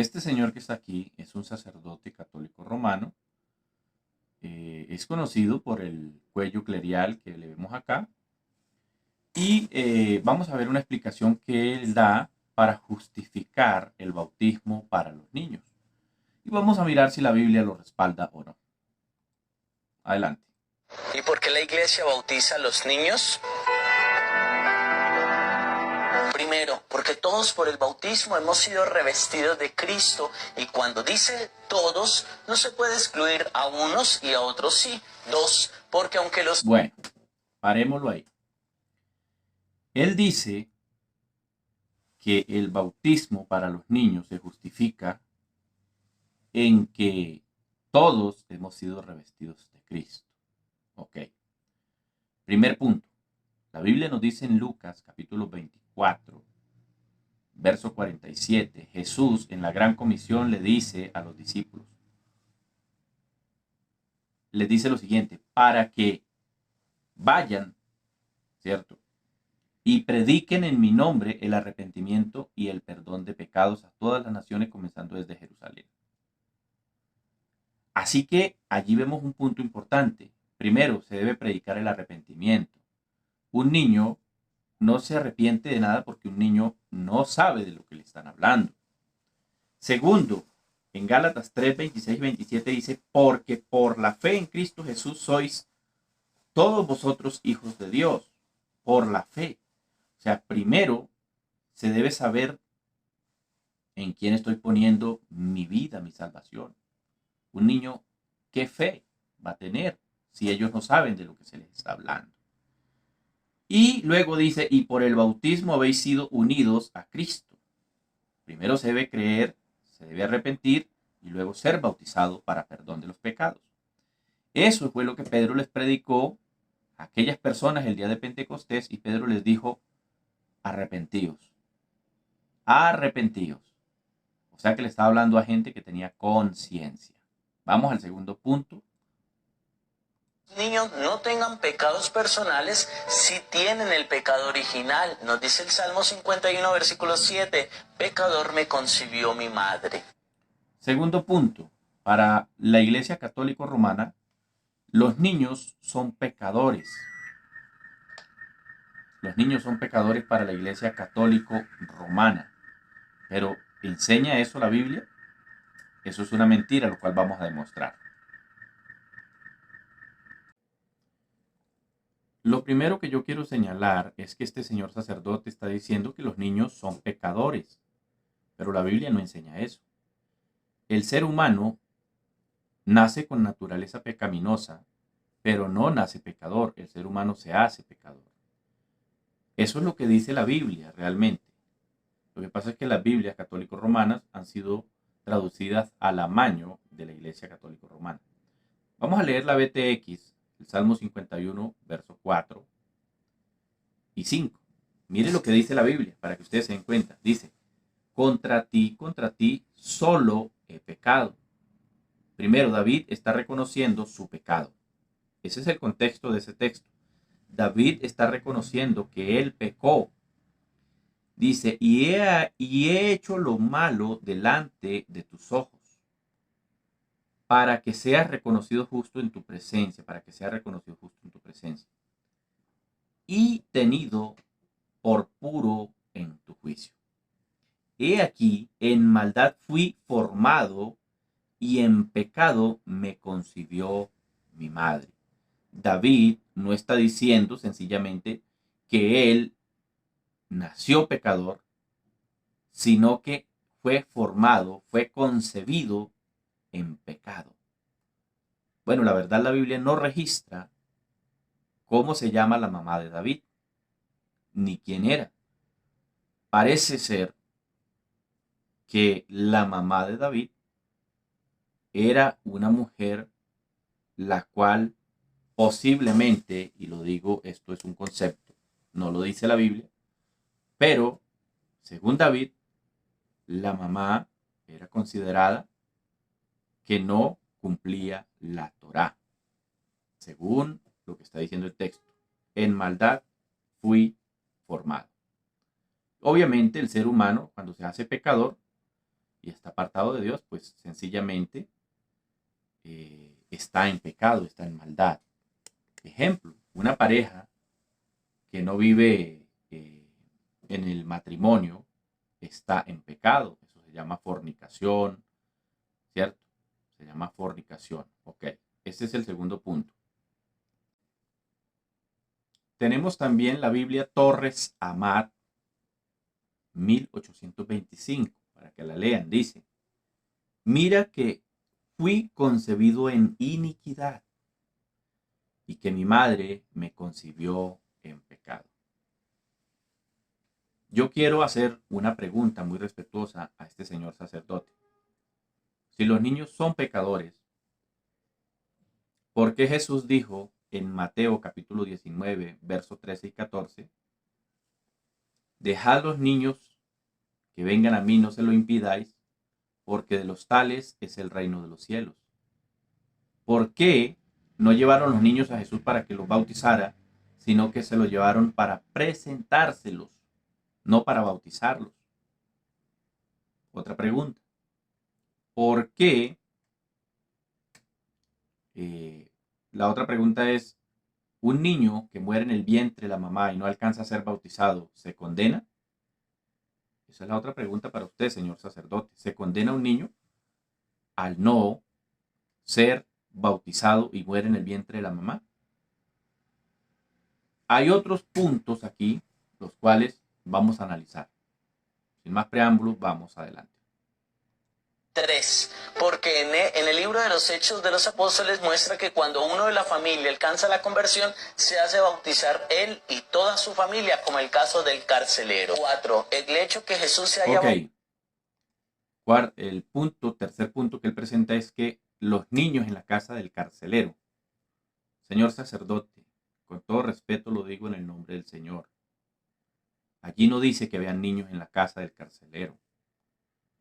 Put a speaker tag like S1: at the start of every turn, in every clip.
S1: Este señor que está aquí es un sacerdote católico romano. Es conocido por el cuello clerial que le vemos acá. Y vamos a ver una explicación que él da para justificar el bautismo para los niños. Y vamos a mirar si la Biblia lo respalda o no. Adelante.
S2: ¿Y por qué la iglesia bautiza a los niños? Primero, porque todos por el bautismo hemos sido revestidos de Cristo, y cuando dice todos, no se puede excluir a unos y a otros sí. Dos, porque aunque los...
S1: Bueno, parémoslo ahí. Él dice que el bautismo para los niños se justifica en que todos hemos sido revestidos de Cristo. Ok. Primer punto. La Biblia nos dice en Lucas capítulo 24, verso 47, Jesús en la gran comisión le dice a los discípulos, les dice lo siguiente, para que vayan, ¿cierto? Y prediquen en mi nombre el arrepentimiento y el perdón de pecados a todas las naciones, comenzando desde Jerusalén. Así que allí vemos un punto importante. Primero, se debe predicar el arrepentimiento. Un niño no se arrepiente de nada porque un niño no sabe de lo que le están hablando. Segundo, en Gálatas 3, 26 y 27 dice, porque por la fe en Cristo Jesús sois todos vosotros hijos de Dios, por la fe. O sea, primero se debe saber en quién estoy poniendo mi vida, mi salvación. Un niño, ¿qué fe va a tener si ellos no saben de lo que se les está hablando? Y luego dice, y por el bautismo habéis sido unidos a Cristo. Primero se debe creer, se debe arrepentir y luego ser bautizado para perdón de los pecados. Eso fue lo que Pedro les predicó a aquellas personas el día de Pentecostés, y Pedro les dijo, arrepentíos, arrepentíos. O sea que le estaba hablando a gente que tenía conciencia. Vamos al segundo punto.
S2: Niños no tengan pecados personales si tienen el pecado original. Nos dice el Salmo 51, versículo 7, pecador me concibió mi madre.
S1: Segundo punto. Para la Iglesia Católica Romana, los niños son pecadores. Los niños son pecadores para la Iglesia Católica Romana. Pero ¿enseña eso la Biblia? Eso es una mentira, lo cual vamos a demostrar. Lo primero que yo quiero señalar es que este señor sacerdote está diciendo que los niños son pecadores, pero la Biblia no enseña eso. El ser humano nace con naturaleza pecaminosa, pero no nace pecador. El ser humano se hace pecador. Eso es lo que dice la Biblia realmente. Lo que pasa es que las Biblias católico-romanas han sido traducidas al amaño de la Iglesia Católico-Romana. Vamos a leer la BTX, el Salmo 51, verso 4 y 5. Mire lo que dice la Biblia, para que ustedes se den cuenta. Dice, contra ti, solo he pecado. Primero, David está reconociendo su pecado. Ese es el contexto de ese texto. David está reconociendo que él pecó. Dice, y he hecho lo malo delante de tus ojos, para que seas reconocido justo en tu presencia, para que seas reconocido justo en tu presencia. Y tenido por puro en tu juicio. He aquí, en maldad fui formado, y en pecado me concibió mi madre. David no está diciendo sencillamente que él nació pecador, sino que fue formado, fue concebido en pecado. Bueno, la verdad la Biblia no registra cómo se llama la mamá de David, ni quién era. Parece ser que la mamá de David era una mujer la cual posiblemente, y lo digo, esto es un concepto, no lo dice la Biblia, pero según David, la mamá era considerada que no cumplía la Torá, según lo que está diciendo el texto. En maldad fui formado. Obviamente el ser humano, cuando se hace pecador, y está apartado de Dios, pues sencillamente está en pecado, está en maldad. Ejemplo, una pareja que no vive en el matrimonio está en pecado. Eso se llama fornicación, ¿cierto? Se llama fornicación. Ok, ese es el segundo punto. Tenemos también la Biblia Torres Amat 1825, para que la lean. Dice: mira que fui concebido en iniquidad y que mi madre me concibió en pecado. Yo quiero hacer una pregunta muy respetuosa a este señor sacerdote. Si los niños son pecadores, ¿por qué Jesús dijo en Mateo capítulo 19, versos 13 y 14, dejad los niños que vengan a mí, no se lo impidáis, porque de los tales es el reino de los cielos? ¿Por qué no llevaron los niños a Jesús para que los bautizara, sino que se los llevaron para presentárselos, no para bautizarlos? Otra pregunta. ¿Por qué? La otra pregunta es, ¿un niño que muere en el vientre de la mamá y no alcanza a ser bautizado, se condena? Esa es la otra pregunta para usted, señor sacerdote. ¿Se condena a un niño al no ser bautizado y muere en el vientre de la mamá? Hay otros puntos aquí, los cuales vamos a analizar. Sin más preámbulos, vamos adelante.
S2: 3. Porque en el libro de los Hechos de los Apóstoles muestra que cuando uno de la familia alcanza la conversión, se hace bautizar él y toda su familia, como el caso del carcelero. 4. El hecho que Jesús se haya...
S1: El tercer punto que él presenta es que los niños en la casa del carcelero. Señor sacerdote, con todo respeto lo digo en el nombre del Señor. Allí no dice que vean niños en la casa del carcelero.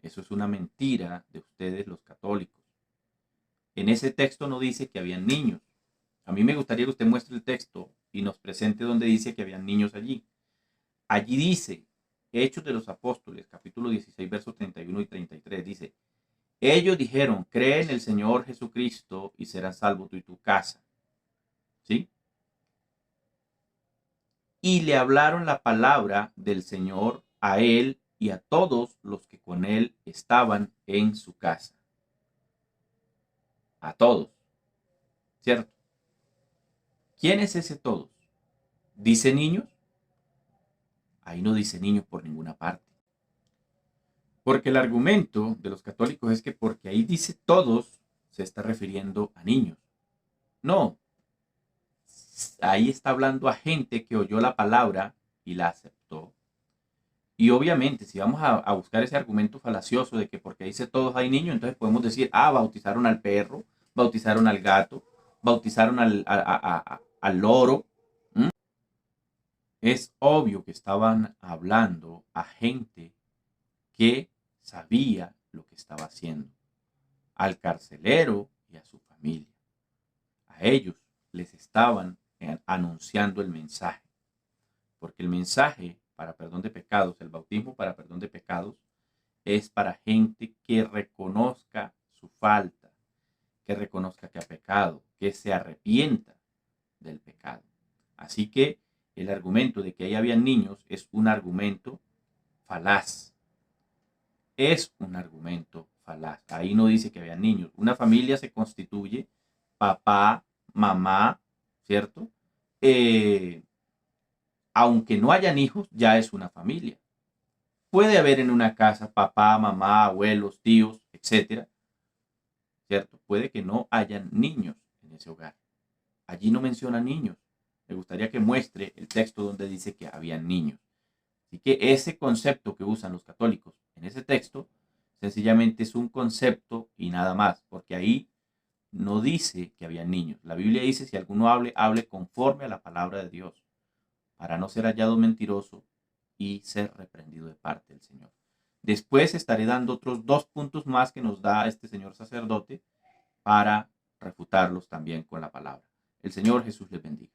S1: Eso es una mentira de ustedes los católicos. En ese texto no dice que habían niños. A mí me gustaría que usted muestre el texto y nos presente donde dice que habían niños allí. Allí dice, Hechos de los Apóstoles, capítulo 16, versos 31 y 33, dice: ellos dijeron, cree en el Señor Jesucristo y serás salvo tú y tu casa. ¿Sí? Y le hablaron la palabra del Señor a él y a todos los que con él estaban en su casa. A todos. ¿Cierto? ¿Quién es ese todos? ¿Dice niños? Ahí no dice niños por ninguna parte. Porque el argumento de los católicos es que porque ahí dice todos, se está refiriendo a niños. No. Ahí está hablando a gente que oyó la palabra y la aceptó. Y obviamente, si vamos a buscar ese argumento falacioso de que porque dice todos hay niños, entonces podemos decir, bautizaron al perro, bautizaron al gato, bautizaron al loro. Es obvio que estaban hablando a gente que sabía lo que estaba haciendo. Al carcelero y a su familia. A ellos les estaban anunciando el mensaje. Porque el mensaje para perdón de pecados, el bautismo para perdón de pecados, es para gente que reconozca su falta, que reconozca que ha pecado, que se arrepienta del pecado. Así que el argumento de que ahí habían niños es un argumento falaz. Es un argumento falaz. Ahí no dice que habían niños. Una familia se constituye papá, mamá, ¿cierto? Aunque no hayan hijos, ya es una familia. Puede haber en una casa papá, mamá, abuelos, tíos, etcétera, ¿cierto? Puede que no hayan niños en ese hogar. Allí no menciona niños. Me gustaría que muestre el texto donde dice que habían niños. Así que ese concepto que usan los católicos en ese texto, sencillamente es un concepto y nada más, porque ahí no dice que habían niños. La Biblia dice, si alguno hable, hable conforme a la palabra de Dios, para no ser hallado mentiroso y ser reprendido de parte del Señor. Después estaré dando otros 2 puntos más que nos da este señor sacerdote para refutarlos también con la palabra. El Señor Jesús les bendiga.